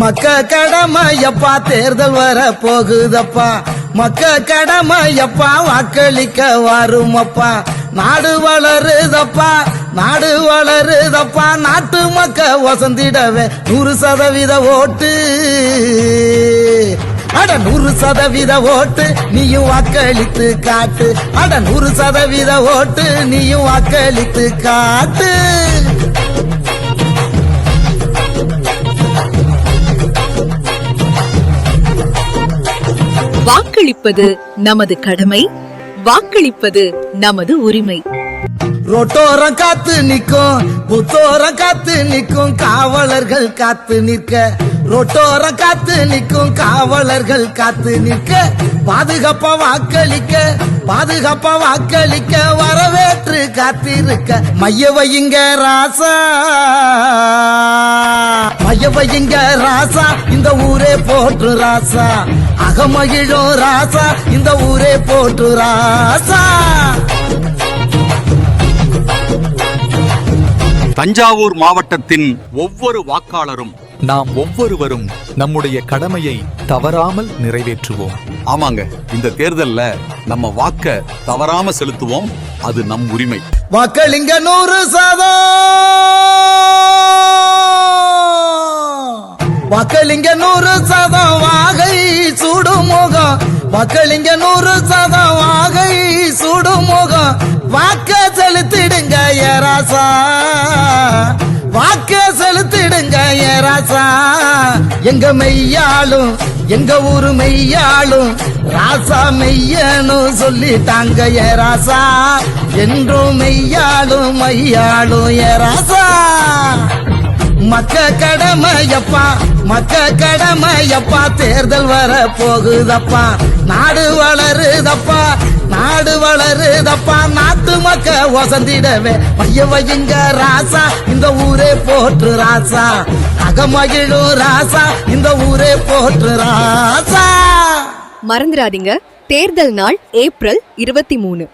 மக்க கடமையப்பா தேர்தல் வர போகுதப்பா, மக்க கடமையப்பா வாக்களிக்க வருமப்பா. நாடு வளருதப்பா, நாடு வளருதப்பா, நாட்டு மக்க வசந்திடவே 100% ஓட்டு. அட 100% ஓட்டு நீயும் வாக்களித்து காட்டு, அட 100% ஓட்டு நீயும் வாக்களித்து காட்டு. வாக்களிப்பது நமது கடமை, வாக்களிப்பது நமது உரிமை. ரோட்டோரம் காத்து நிற்கும், புத்தோரம் காத்து நிற்கும், காவலர்கள் காத்து நிற்க. ரோட்டோரம் காத்து நிற்கும், காவலர்கள் காத்து நிற்க. பாதுகாப்பா வாக்களிக்க, பாதுகாப்பா வாக்களிக்க, வரவேற்று காத்திருக்க. மைய வையுங்க ராசா, மைய வையுங்க ராசா, இந்த ஊரே போற்று ராசா. அகமகிழும் ராசா, இந்த ஊரே போற்று ராசா. தஞ்சாவூர் மாவட்டத்தின் ஒவ்வொரு வாக்காளரும் நாம் ஒவ்வொருவரும் நம்முடைய கடமையை தவறாமல் நிறைவேற்றுவோம். ஆமாங்க, இந்த தேர்தல்ல நம்ம வாக்க தவறாம செலுத்துவோம். அது நம் உரிமை. வாக்களிங்க 100%, வாக்களிங்க 100%, வாகை சூடும் முகம். வாக்களிங்க 100%, வாகை சூடும் முகம். வாக்க செலுத்திடுங்க ஏராசா, வாக்க செலுத்திடுங்க ஏராசா. எங்க மெய்யாளும், எங்க ஊரு மெய்யாளும், ராசா மெய்யனு சொல்லிட்டாங்க ஏராசா. என்றும் மெய்யாளும் மையாளும் ஏராசா. மக்க கடமையப்பா, மக்க கடமையப்பா, தேர்தல் வர போகுதப்பா. நாடு வளருதப்பா, நாடு வளருதப்பா, நாட்டு மக்க வசந்திடவே மைய வையுங்க ராசா, இந்த ஊரே போற்று ராசா. அகமகிழும் ராசா, இந்த ஊரே போற்று ராசா. மறந்துடாதீங்க, தேர்தல் நாள் ஏப்ரல் 23.